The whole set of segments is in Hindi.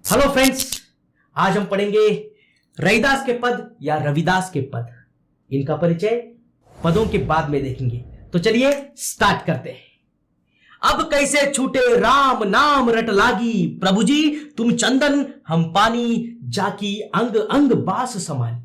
हेलो फ्रेंड्स, आज हम पढ़ेंगे रैदास के पद या रविदास के पद। इनका परिचय पदों के बाद में देखेंगे। तो चलिए स्टार्ट करते हैं। अब कैसे छूटे राम नाम रट लागी, प्रभु जी तुम चंदन हम पानी, जाकी अंग अंग बास समानी।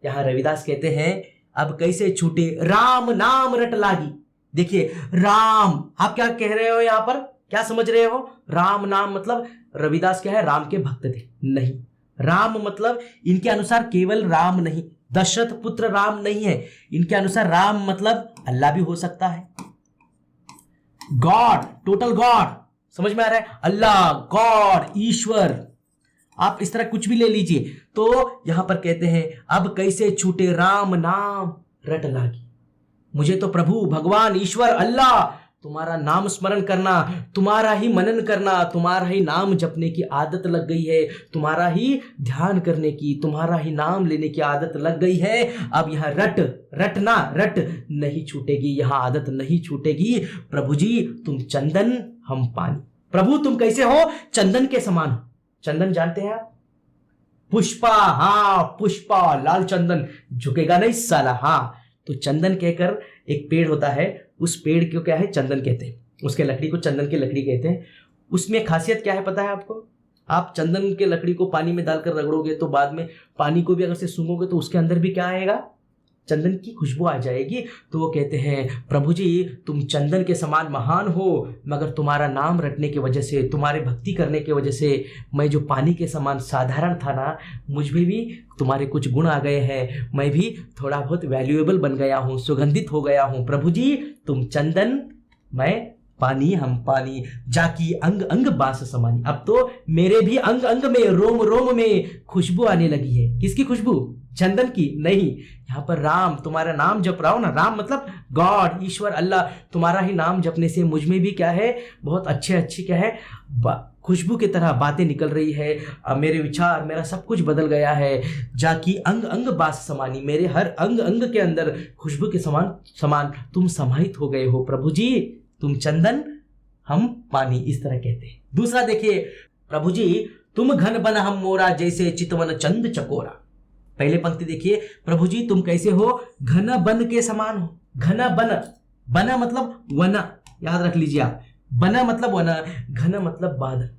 यहां रविदास कहते हैं अब कैसे छूटे राम नाम रट लागी। देखिए राम, आप क्या कह रहे हो यहां पर, क्या समझ रहे हो? राम नाम मतलब रविदास क्या है, राम के भक्त थे? नहीं, राम मतलब इनके अनुसार केवल राम नहीं, दशरथ पुत्र राम नहीं है। इनके अनुसार राम मतलब अल्लाह भी हो सकता है, गॉड, टोटल गॉड। समझ में आ रहा है? अल्लाह, गॉड, ईश्वर, आप इस तरह कुछ भी ले लीजिए। तो यहां पर कहते हैं अब कैसे छूटे राम नाम रट लागी। मुझे तो प्रभु भगवान ईश्वर अल्लाह तुम्हारा नाम स्मरण करना, तुम्हारा ही मनन करना, तुम्हारा ही नाम जपने की आदत लग गई है, तुम्हारा ही ध्यान करने की, तुम्हारा ही नाम लेने की आदत लग गई है। अब यहाँ रट नहीं छूटेगी, यहाँ आदत नहीं छूटेगी। प्रभु जी तुम चंदन हम पानी। प्रभु तुम कैसे हो? चंदन के समान हो। चंदन जानते हैं आप? पुष्पा, हाँ पुष्पा, लाल चंदन, झुकेगा नहीं साला। हाँ, तो चंदन कहकर एक पेड़ होता है, उस पेड़ को क्या है, चंदन कहते हैं। उसके लकड़ी को चंदन की लकड़ी कहते हैं। उसमें खासियत क्या है पता है आपको? आप चंदन के लकड़ी को पानी में डालकर रगड़ोगे तो बाद में पानी को भी अगर से सूंघोगे तो उसके अंदर भी क्या आएगा, चंदन की खुशबू आ जाएगी। तो वो कहते हैं प्रभु जी तुम चंदन के समान महान हो, मगर तुम्हारा नाम रटने की वजह से, तुम्हारे भक्ति करने की वजह से मैं जो पानी के समान साधारण था ना, मुझ में भी तुम्हारे कुछ गुण आ गए हैं। मैं भी थोड़ा बहुत वैल्यूएबल बन गया हूँ, सुगंधित हो गया हूँ। प्रभु जी तुम चंदन, मैं पानी हम पानी, जाकी अंग अंग बास समानी। अब तो मेरे भी अंग अंग में, रोम रोम में खुशबू आने लगी है। किसकी खुशबू? चंदन की नहीं। यहाँ पर राम, तुम्हारा नाम जप रहा हो ना, राम मतलब गॉड, ईश्वर, अल्लाह, तुम्हारा ही नाम जपने से मुझ में भी क्या है, बहुत अच्छी क्या है, खुशबू की तरह बातें निकल रही है। मेरे विचार, मेरा सब कुछ बदल गया है। जाकी अंग अंग बास समानी, मेरे हर अंग अंग के अंदर खुशबू के समान तुम समाहित हो गए हो। प्रभु जी तुम चंदन हम पानी, इस तरह कहते हैं। दूसरा देखिए, प्रभु जी तुम घन बन हम मोरा, जैसे चितवन चंद चकोरा। पहले पंक्ति देखिए, प्रभु जी तुम कैसे हो, घन बन के समान हो। घन बन, बना मतलब वना, याद रख लीजिए आप, बना मतलब वना, घन मतलब बादल,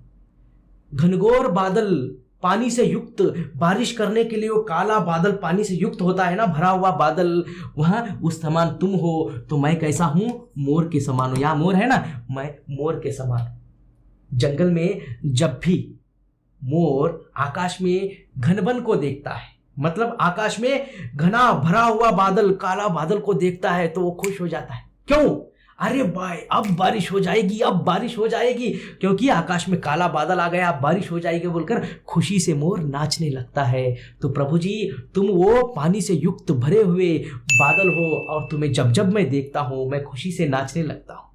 घनघोर बादल, पानी से युक्त, बारिश करने के लिए वो काला बादल पानी से युक्त होता है ना, भरा हुआ बादल, वहां उस समान तुम हो। तो मैं कैसा हूं? मोर के समान हूं। यहां मोर है ना, मैं मोर के समान। जंगल में जब भी मोर आकाश में घनबन को देखता है, मतलब आकाश में घना भरा हुआ बादल, काला बादल को देखता है तो वो खुश हो जाता है। क्यों? अरे भाई अब बारिश हो जाएगी, अब बारिश हो जाएगी, क्योंकि आकाश में काला बादल आ गया, अब बारिश हो जाएगी बोलकर खुशी से मोर नाचने लगता है। तो प्रभु जी तुम वो पानी से युक्त भरे हुए बादल हो, और तुम्हें जब जब मैं देखता हूं मैं खुशी से नाचने लगता हूं।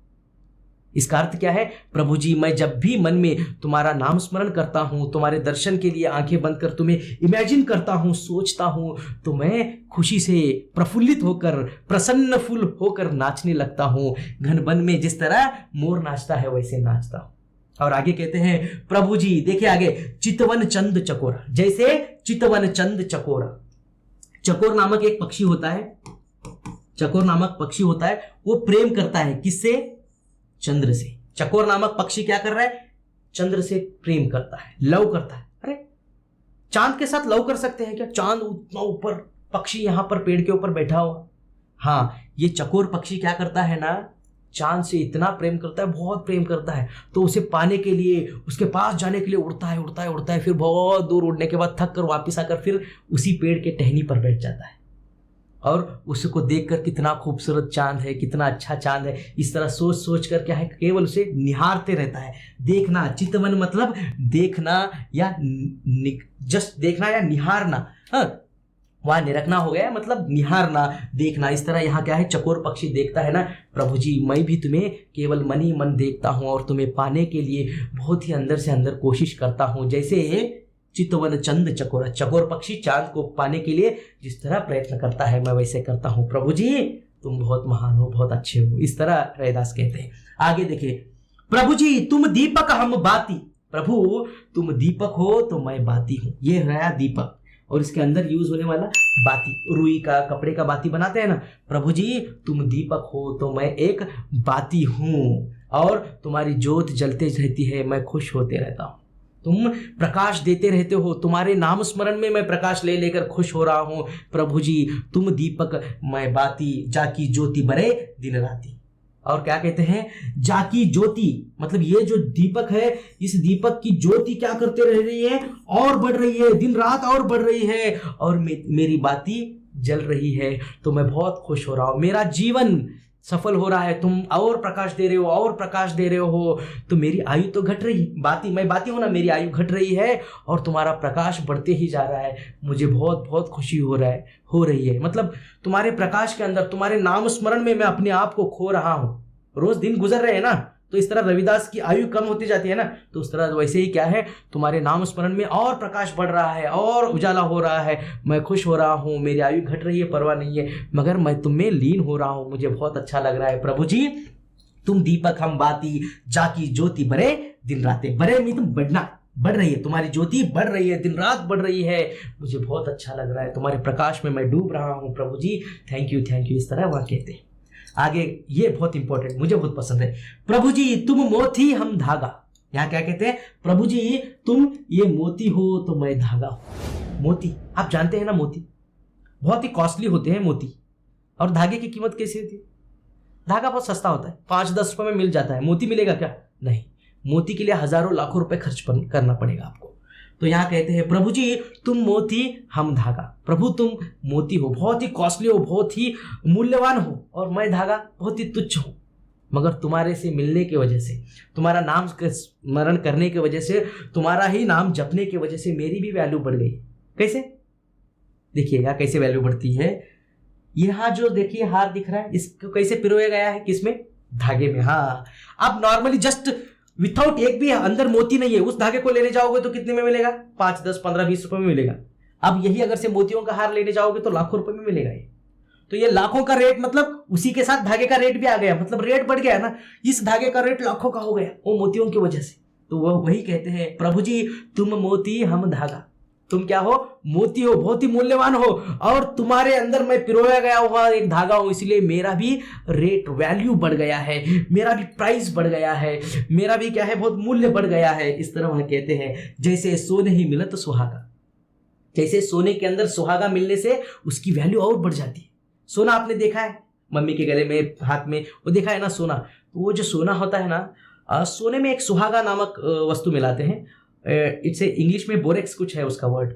इसका अर्थ क्या है? प्रभु जी मैं जब भी मन में तुम्हारा नाम स्मरण करता हूं, तुम्हारे दर्शन के लिए आंखें बंद कर तुम्हें इमेजिन करता हूं, सोचता हूं, तो मैं खुशी से प्रफुल्लित होकर, प्रसन्न फुल होकर नाचने लगता हूं। घन वन में जिस तरह मोर नाचता है वैसे नाचता हूं। और आगे कहते हैं प्रभु जी, देखिए आगे, चितवन चंद चकोरा, जैसे चितवन चंद चकोरा। चकोर नामक एक पक्षी होता है, चकोर नामक पक्षी होता है, वो प्रेम करता है किससे? चंद्र से। चकोर नामक पक्षी क्या कर रहा है? चंद्र से प्रेम करता है, लव करता है। अरे चांद के साथ लव कर सकते हैं क्या? चांद उतना ऊपर, पक्षी यहां पर पेड़ के ऊपर बैठा हुआ। हाँ, ये चकोर पक्षी क्या करता है ना, चांद से इतना प्रेम करता है, बहुत प्रेम करता है। तो उसे पाने के लिए, उसके पास जाने के लिए उड़ता है, फिर बहुत दूर उड़ने के बाद थक कर वापिस आकर फिर उसी पेड़ के टहनी पर बैठ जाता है, और उसको देखकर कितना खूबसूरत चांद है, कितना अच्छा चांद है, इस तरह सोच सोच कर क्या है, केवल उसे निहारते रहता है। देखना, चितवन मतलब देखना या जस्ट देखना या निहारना। हाँ, वहां निरखना हो गया, मतलब निहारना, देखना। इस तरह यहाँ क्या है, चकोर पक्षी देखता है ना, प्रभु जी मैं भी तुम्हें केवल मन ही मन देखता हूँ, और तुम्हें पाने के लिए बहुत ही अंदर से अंदर कोशिश करता हूँ। जैसे चितवन चंद चकोरा, चकोर पक्षी चांद को पाने के लिए जिस तरह प्रयत्न करता है, मैं वैसे करता हूं। प्रभु जी तुम बहुत महान हो, बहुत अच्छे हो, इस तरह रैदास कहते हैं। आगे देखिए, प्रभु जी तुम दीपक हम बाती, प्रभु तुम दीपक हो तो मैं बाती हूँ। ये रहा दीपक, और इसके अंदर यूज होने वाला बाती, रुई का कपड़े का बाती बनाते हैं ना। प्रभु जी तुम दीपक हो तो मैं एक बाती हूँ, और तुम्हारी ज्योत जलते रहती है, मैं खुश होते रहता हूँ। तुम प्रकाश देते रहते हो, तुम्हारे नाम स्मरण में मैं प्रकाश ले लेकर खुश हो रहा हूँ। प्रभु जी तुम दीपक मैं बाती, जाकी ज्योति बरे दिन राती। और क्या कहते हैं, जाकी ज्योति, मतलब ये जो दीपक है, इस दीपक की ज्योति क्या करते रह रही है, और बढ़ रही है, दिन रात और बढ़ रही है, और मेरी बाती जल रही है, तो मैं बहुत खुश हो रहा हूं। मेरा जीवन सफल हो रहा है, तुम और प्रकाश दे रहे हो, और प्रकाश दे रहे हो, तो मेरी आयु तो घट रही, बाती मैं बाती हूं ना, मेरी आयु घट रही है, और तुम्हारा प्रकाश बढ़ते ही जा रहा है। मुझे बहुत बहुत खुशी हो रही है। मतलब तुम्हारे प्रकाश के अंदर, तुम्हारे नाम स्मरण में मैं अपने आप को खो रहा हूं। रोज दिन गुजर रहे हैं ना, तो इस तरह रविदास की आयु कम होती जाती है ना, तो उस तरह वैसे ही क्या है, तुम्हारे नाम स्मरण में और प्रकाश बढ़ रहा है, और उजाला हो रहा है, मैं खुश हो रहा हूँ। मेरी आयु घट रही है, परवाह नहीं है, मगर मैं तुम में लीन हो रहा हूँ, मुझे बहुत अच्छा लग रहा है। प्रभु जी तुम दीपक हम बाती, जाकी ज्योति बरे दिन राते। बरे में तुम बढ़ रही है, तुम्हारी ज्योति बढ़ रही है, दिन रात बढ़ रही है, मुझे बहुत अच्छा लग रहा है, तुम्हारे प्रकाश में मैं डूब रहा हूँ। प्रभु जी थैंक यू, इस तरह वह कहते हैं। आगे ये बहुत इंपॉर्टेंट, मुझे बहुत पसंद है। प्रभु जी तुम मोती हम धागा। यहाँ क्या कहते हैं, प्रभु जी तुम ये मोती हो तो मैं धागा हूं। मोती आप जानते हैं ना, मोती बहुत ही कॉस्टली होते हैं मोती। और धागे की कीमत कैसी होती है, धागा बहुत सस्ता होता है, 5-10 रुपए में मिल जाता है। मोती मिलेगा क्या, नहीं, मोती के लिए हजारों लाखों रुपए खर्च करना पड़ेगा आपको। तो यहाँ कहते हैं प्रभु जी तुम मोती हम धागा। प्रभु तुम मोती हो, बहुत ही कॉस्टली हो, बहुत ही मूल्यवान हो, और मैं धागा बहुत ही तुच्छ हूं। मगर तुम्हारे से मिलने की वजह से, तुम्हारा नाम स्मरण करने की वजह से, तुम्हारा ही नाम जपने की वजह से मेरी भी वैल्यू बढ़ गई। कैसे, देखिए यहाँ कैसे वैल्यू बढ़ती है। यहाँ जो देखिए हार दिख रहा है, इसको कैसे पिरोया गया है, किसमें, धागे में। हाँ, अब नॉर्मली जस्ट विथआउट एक भी अंदर मोती नहीं है, उस धागे को लेने जाओगे तो कितने में मिलेगा, 5, 10, 15, 20 रुपए में मिलेगा। अब यही अगर से मोतियों का हार लेने जाओगे तो लाखों रुपए में मिलेगा ये। तो ये लाखों का रेट, मतलब उसी के साथ धागे का रेट भी आ गया, मतलब रेट बढ़ गया ना, इस धागे का रेट लाखों का हो गया वो मोतियों की वजह से। तो वह वही कहते हैं प्रभु जी तुम मोती हम धागा। तुम क्या हो, मोती हो, बहुत ही मूल्यवान हो, और तुम्हारे अंदर मैं पिरोया गया हुआ एक धागा हूं, इसलिए मेरा भी रेट वैल्यू बढ़ गया है, मेरा भी प्राइस बढ़ गया है, मेरा भी क्या है, बहुत मूल्य बढ़ गया है। इस तरह वह कहते हैं जैसे सोने ही मिलत सुहागा। जैसे सोने के अंदर सुहागा मिलने से उसकी वैल्यू और बढ़ जाती है। सोना आपने देखा है, मम्मी के गले में, हाथ में, वो देखा है ना सोना। तो वो जो सोना होता है ना, सोने में एक सुहागा नामक वस्तु मिलाते हैं। इट्स इंग्लिश में बोरेक्स कुछ है उसका वर्ड।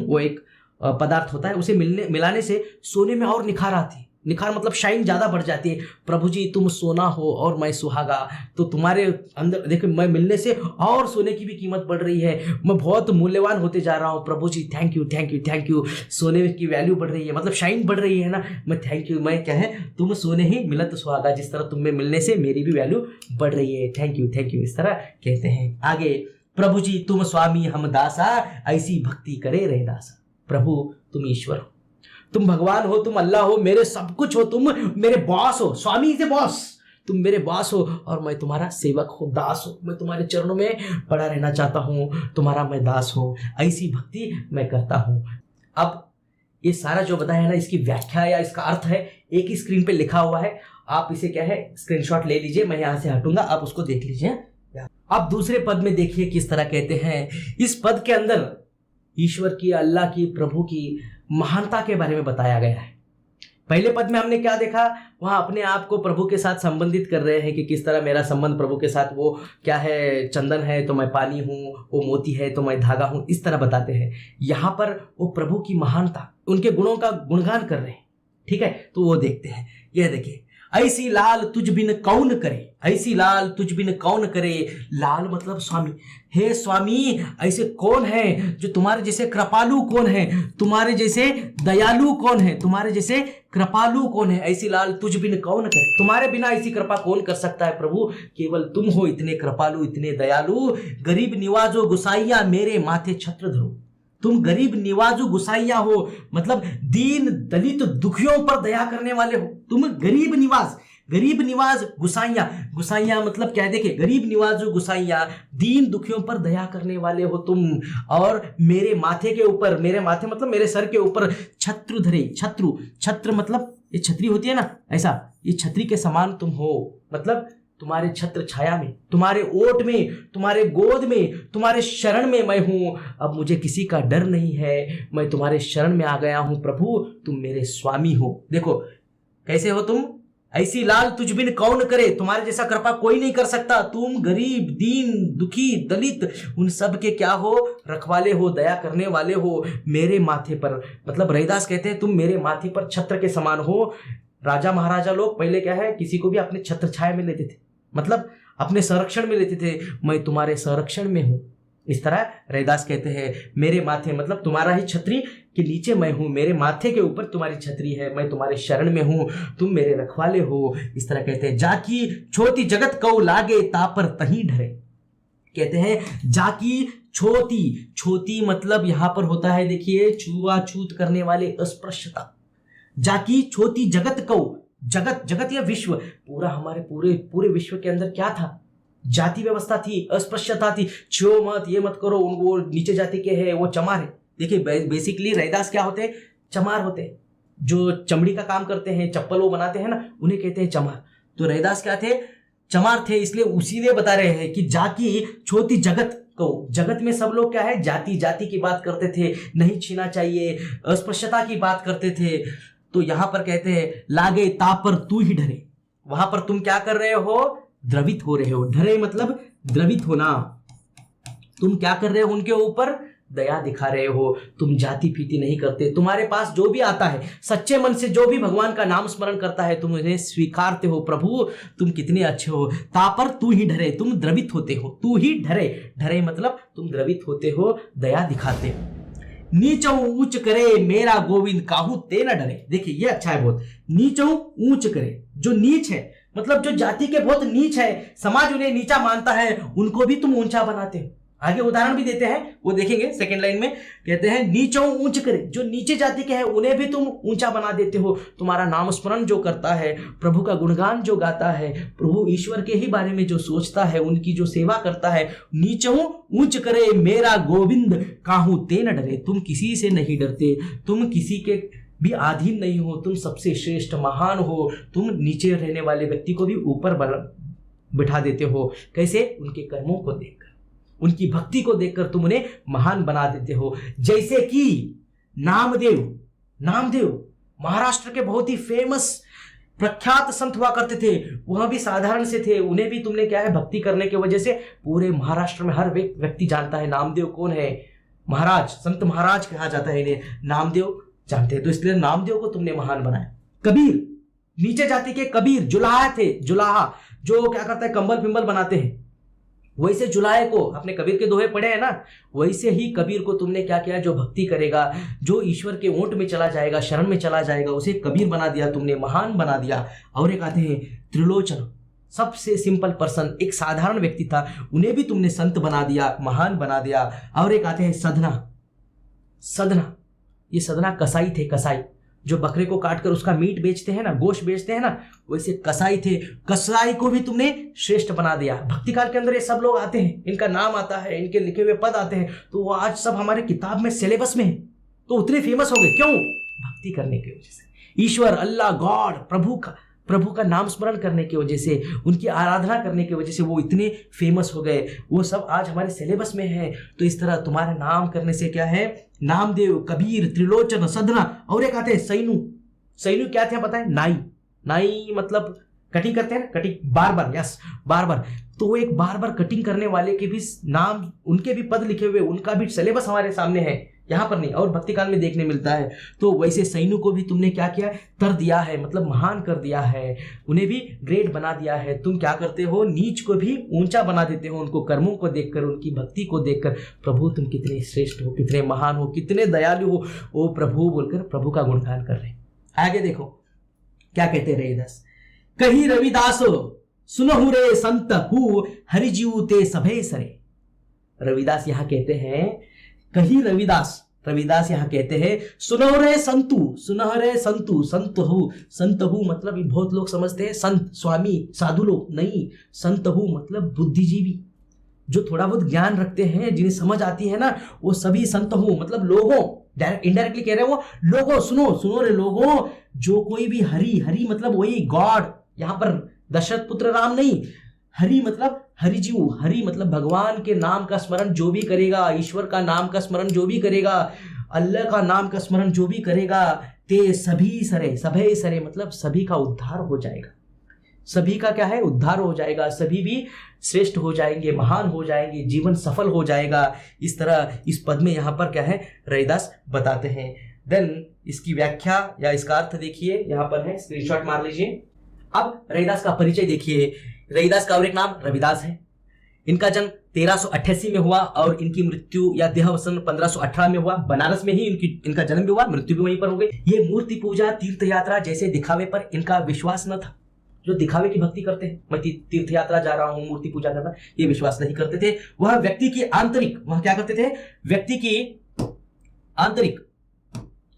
वो एक पदार्थ होता है, उसे मिलाने से सोने में और निखार आती है। निखार मतलब शाइन ज्यादा बढ़ जाती है। प्रभु जी तुम सोना हो और मैं सुहागा, तो तुम्हारे अंदर देखो मैं मिलने से और सोने की भी कीमत बढ़ रही है, मैं बहुत मूल्यवान होते जा रहा हूँ। प्रभु जी थैंक यू। सोने की वैल्यू बढ़ रही है, मतलब शाइन बढ़ रही है ना, मैं थैंक यू। मैं क्या है, तुम सोने ही मिलत सुहागा, जिस तरह तुम में मिलने से मेरी भी वैल्यू बढ़ रही है। थैंक यू, इस तरह कहते हैं। आगे प्रभु जी तुम स्वामी हम दासा, ऐसी भक्ति करे रहे दासा। प्रभु तुम ईश्वर हो, तुम भगवान हो, तुम अल्लाह हो, मेरे सब कुछ हो, तुम मेरे बॉस हो, स्वामी से बॉस, तुम मेरे बॉस हो, और मैं तुम्हारा सेवक हूँ, दास हूँ। मैं तुम्हारे चरणों में पड़ा रहना चाहता हूँ, तुम्हारा मैं दास हूँ, ऐसी भक्ति मैं करता हूँ। अब ये सारा जो बताया है ना, इसकी व्याख्या या इसका अर्थ है एक ही स्क्रीन पे लिखा हुआ है। आप इसे क्या है, स्क्रीनशॉट ले लीजिए, मैं यहाँ से हटूंगा, आप उसको देख लीजिए। अब दूसरे पद में देखिए किस तरह कहते हैं। इस पद के अंदर ईश्वर की, अल्लाह की, प्रभु की महानता के बारे में बताया गया है। पहले पद में हमने क्या देखा, वहां अपने आप को प्रभु के साथ संबंधित कर रहे हैं कि किस तरह मेरा संबंध प्रभु के साथ, वो क्या है, चंदन है तो मैं पानी हूँ, वो मोती है तो मैं धागा हूँ, इस तरह बताते हैं। यहाँ पर वो प्रभु की महानता, उनके गुणों का गुणगान कर रहे हैं। ठीक है, तो वो देखते हैं। यह देखिए, ऐसी लाल तुझ बिन कौन करे, ऐसी लाल तुझ बिन कौन करे। लाल मतलब स्वामी। हे स्वामी, ऐसे कौन है जो तुम्हारे जैसे कृपालु कौन है, तुम्हारे जैसे दयालु कौन है, तुम्हारे जैसे कृपालु कौन है। ऐसी लाल तुझ बिन कौन करे, तुम्हारे बिना ऐसी कृपा कौन कर सकता है प्रभु, केवल तुम हो इतने कृपालु, इतने दयालु। गरीब निवाजो गुसाइया मेरे माथे छत्र धरो। तुम गरीब निवाजो गुसाइया हो, मतलब दीन दलित दुखियों पर दया करने वाले हो। तुम गरीब निवाज, गरीब निवाज गुसाइया, गुसाइया मतलब क्या है, देखिए गरीब निवाज गुसाइया, दीन दुखियों पर दया करने वाले हो तुम। और मेरे माथे के ऊपर, मेरे माथे मतलब मेरे सर के ऊपर छत्र धरे, छत्र मतलब ये छतरी होती है ना, ऐसा ये छतरी के समान तुम हो, मतलब तुम्हारे छत्र छाया में, तुम्हारे ओट में, तुम्हारे गोद में, तुम्हारे शरण में मैं हूं। अब मुझे किसी का डर नहीं है, मैं तुम्हारे शरण में आ गया हूं प्रभु, तुम मेरे स्वामी हो। देखो कैसे हो तुम, ऐसी लाल तुझ बिन कौन करे, तुम्हारे जैसा कृपा कोई नहीं कर सकता। तुम गरीब, दीन, दुखी, दलित, उन सब के क्या हो, रखवाले हो, दया करने वाले हो मेरे माथे पर। मतलब रैदास कहते हैं तुम मेरे माथे पर छत्र के समान हो। राजा महाराजा लोग पहले क्या है, किसी को भी अपने छत्र छाया में लेते थे, मतलब अपने संरक्षण में लेते थे, मैं तुम्हारे संरक्षण में हूं। इस तरह रैदास कहते हैं मेरे माथे मतलब तुम्हारा ही छतरी के नीचे मैं हूं, मेरे माथे के ऊपर तुम्हारी छतरी है, मैं तुम्हारे शरण में हूं, तुम मेरे रखवाले हो। इस तरह कहते हैं जाकी छोटी जगत कौ लागे तापर तही ढरे। कहते हैं जाकी छोटी, छोटी मतलब यहां पर होता है देखिए छुआछूत करने वाले, अस्पृश्यता। जाकी छोटी जगत कौ, जगत, जगत या विश्व, पूरा हमारे पूरे विश्व के अंदर क्या था, जाति व्यवस्था थी, अस्पृश्यता थी, छो मत, ये मत करो, वो नीचे जाति के हैं, वो चमार है। देखिए बेसिकली रैदास क्या होते हैं, चमार होते हैं, जो चमड़ी का काम करते हैं, चप्पल वो बनाते हैं ना, उन्हें कहते हैं चमार। तो रैदास क्या थे, चमार थे, इसलिए उसीलिए बता रहे हैं कि जाकी छोटी जगत को, जगत में सब लोग क्या है, जाति, जाति की बात करते थे, नहीं छीना चाहिए, अस्पृश्यता की बात करते थे। तो यहां पर कहते हैं लागे तापर तू ही ढरे, वहां पर तुम क्या कर रहे हो, द्रवित हो रहे हो। ढरे मतलब द्रवित होना, तुम क्या कर रहे हो, उनके ऊपर दया दिखा रहे हो, तुम जाति फीति नहीं करते, तुम्हारे पास जो भी आता है सच्चे मन से, जो भी भगवान का नाम स्मरण करता है तुम उन्हें स्वीकारते हो। प्रभु तुम कितने अच्छे हो, तापर तू ही ढरे, तुम द्रवित होते हो, तू ही ढरे, ढरे मतलब तुम द्रवित होते हो, दया दिखाते हो। नीचो ऊंच करे मेरा गोविंद काहू ते न डरे। देखिए ये अच्छा है बहुत, नीचो ऊंच करे, जो नीच है मतलब जो जाति के बहुत नीच है, समाज उन्हें नीचा मानता है, उनको भी तुम ऊंचा बनाते हो। आगे उदाहरण भी देते हैं, वो देखेंगे सेकंड लाइन में। कहते हैं नीचो ऊंच करे, जो नीचे जाति के हैं उन्हें भी तुम ऊंचा बना देते हो। तुम्हारा नाम स्मरण जो करता है, प्रभु का गुणगान जो गाता है, प्रभु ईश्वर के ही बारे में जो सोचता है, उनकी जो सेवा करता है, नीचो ऊंच करे मेरा गोविंद काहू ते न डरे। तुम किसी से नहीं डरते, तुम किसी के भी अधीन नहीं हो, तुम सबसे श्रेष्ठ महान हो, तुम नीचे रहने वाले व्यक्ति को भी ऊपर बिठा देते हो। कैसे, उनके कर्मों को देखकर, उनकी भक्ति को देखकर तुम उन्हें महान बना देते हो। जैसे कि नामदेव, नामदेव महाराष्ट्र के बहुत ही फेमस प्रख्यात संत हुआ करते थे, वह भी साधारण से थे, उन्हें भी तुमने क्या है भक्ति करने की वजह से पूरे महाराष्ट्र में हर व्यक्ति जानता है नामदेव कौन है। महाराज, संत महाराज कहा जाता है इन्हें, नामदेव जानते हैं, तो इसलिए नामदेव को तुमने महान बनाया। कबीर, नीचे जाति के कबीर जुलाहा थे, जुलाहा जो क्या करता है कंबल पिंबल बनाते हैं, वैसे जुलाहे को, अपने कबीर के दोहे पढ़े हैं ना, वैसे ही कबीर को तुमने क्या किया, जो भक्ति करेगा, जो ईश्वर के ओंठ में चला जाएगा, शरण में चला जाएगा, उसे कबीर बना दिया तुमने, महान बना दिया। और एक आते हैं त्रिलोचन, सबसे सिंपल पर्सन, एक साधारण व्यक्ति था, उन्हें भी तुमने संत बना दिया, महान बना दिया। और एक आते हैं सधना, सधना, ये सधना कसाई थे, कसाई जो बकरे को काटकर उसका मीट बेचते हैं ना, गोश्त बेचते हैं ना, वैसे कसाई थे, कसाई को भी तुमने श्रेष्ठ बना दिया। भक्ति काल के अंदर ये सब लोग आते हैं, इनका नाम आता है, इनके लिखे हुए पद आते हैं, तो वो आज सब हमारे किताब में सिलेबस में है, तो उतने फेमस हो गए। क्यों? भक्ति करने की वजह से, ईश्वर, अल्लाह, गॉड, प्रभु का नाम स्मरण करने की वजह से, उनकी आराधना करने की वजह से वो इतने फेमस हो गए, वो सब आज हमारे सिलेबस में है। तो इस तरह तुम्हारे नाम करने से क्या है, नामदेव, कबीर, त्रिलोचन, सधना। और एक आते हैं सैनू, सैनू क्या थे पता है, नाई, नाई मतलब कटिंग करते हैं ना, कटिंग, बार्बर, यस बार्बर, तो वो एक बार्बर कटिंग करने वाले के भी नाम, उनके भी पद लिखे हुए, उनका भी सिलेबस हमारे सामने है, यहाँ पर नहीं, और भक्ति काल में देखने मिलता है। तो वैसे सैनू को भी तुमने क्या किया, कर दिया है, मतलब महान कर दिया है, उन्हें भी ग्रेट बना दिया है। तुम क्या करते हो, नीच को भी ऊंचा बना देते हो, उनको कर्मों को देखकर, उनकी भक्ति को देखकर। प्रभु तुम कितने श्रेष्ठ हो, कितने महान हो, कितने दयालु हो, ओ प्रभु बोलकर प्रभु का गुणगान कर रहे। आगे देखो क्या कहते रहे दस, कही रविदास सुनहु रे संत हु हरिजीव ते सभे सरे। रविदास यहाँ कहते हैं, कही रविदास, रविदास यहाँ कहते हैं सुनहरे संतु, सुनहरे संतु, संत हु मतलब बहुत लोग समझते हैं संत स्वामी साधु लोग, नहीं, संत हु मतलब बुद्धिजीवी, जो थोड़ा बहुत ज्ञान रखते हैं, जिन्हें समझ आती है ना, वो सभी संत हूं मतलब लोगों, डायरेक्ट इनडायरेक्टली कह रहे हैं वो लोगों, सुनो रे लोगों, जो कोई भी हरि मतलब वही गॉड, यहां पर दशरथ पुत्र राम नहीं, हरि मतलब हरिजीव, हरि मतलब भगवान के नाम का स्मरण जो भी करेगा, ईश्वर का नाम का स्मरण जो भी करेगा, अल्लाह का नाम का स्मरण जो भी करेगा, ते सभी सरे मतलब सभी का उद्धार हो जाएगा, सभी का क्या है, उद्धार हो जाएगा, सभी भी श्रेष्ठ हो जाएंगे, महान हो जाएंगे, जीवन सफल हो जाएगा। इस तरह इस पद में यहां पर क्या है रविदास बताते हैं। देन इसकी व्याख्या या इसका अर्थ देखिए, यहां पर है, स्क्रीनशॉट मार लीजिए। अब रविदास का परिचय देखिए। रविदास का और एक नाम रविदास है। इनका जन्म 1388 में हुआ और इनकी मृत्यु या देहावसान 1518 में हुआ। बनारस में ही इनका जन्म भी हुआ, मृत्यु भी वहीं पर हो गई। ये मूर्ति पूजा, तीर्थ यात्रा जैसे दिखावे पर इनका विश्वास न था। जो दिखावे की भक्ति करते हैं, मैं तीर्थ यात्रा जा रहा हूं, मूर्ति पूजा करना, ये विश्वास नहीं करते थे। वह व्यक्ति की आंतरिक, वह क्या करते थे,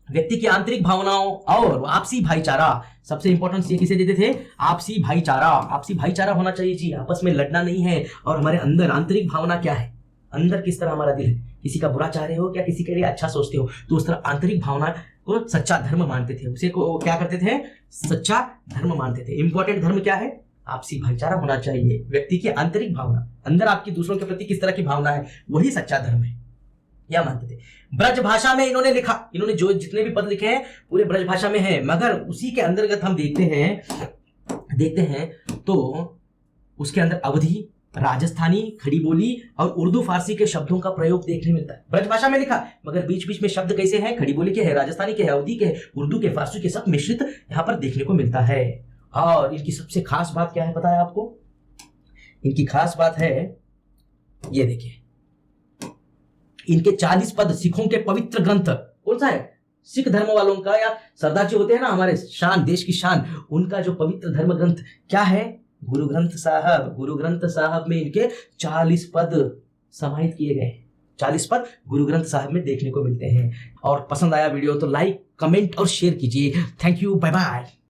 व्यक्ति की आंतरिक भावनाओं और आपसी भाईचारा, सबसे इंपॉर्टेंट ये किसे देते थे, आपसी भाईचारा होना चाहिए जी, आपस में लड़ना नहीं है। और हमारे अंदर आंतरिक भावना क्या है, अंदर किस तरह हमारा दिल है, किसी का बुरा चाह रहे हो क्या किसी के लिए अच्छा सोचते हो, तो उस तरह आंतरिक भावना को सच्चा धर्म मानते थे, उसे को क्या करते थे, सच्चा धर्म मानते थे। इंपॉर्टेंट धर्म क्या है, आपसी भाईचारा होना चाहिए, व्यक्ति की आंतरिक भावना, अंदर आपकी दूसरों के प्रति किस तरह की भावना है, वही सच्चा धर्म है, यह मानते थे। ब्रज भाषा में इन्होंने लिखा, इन्होंने जो जितने भी पद लिखे हैं पूरे ब्रज भाषा में है, मगर उसी के अंतर्गत हम देखते हैं तो उसके अंदर अवधी, राजस्थानी, खड़ी बोली और उर्दू फारसी के शब्दों का प्रयोग देखने मिलता है। ब्रज भाषा में लिखा, मगर बीच बीच में शब्द कैसे हैं, खड़ी बोली के है, राजस्थानी के है, अवधी के है, उर्दू के, फारसी के, सब मिश्रित यहाँ पर देखने को मिलता है। और इनकी सबसे खास बात क्या है पता है आपको, इनकी खास बात है ये देखिए, इनके 40 पद सिखों के पवित्र ग्रंथ, कौन सा है, सिख धर्म वालों का, या सरदार जी होते हैं ना हमारे शान, देश की शान, उनका जो पवित्र धर्म ग्रंथ क्या है, गुरु ग्रंथ साहब में इनके 40 पद समाहित किए गए, 40 पद गुरु ग्रंथ साहब में देखने को मिलते हैं। और पसंद आया वीडियो तो लाइक, कमेंट और शेयर कीजिए। Thank you, bye bye.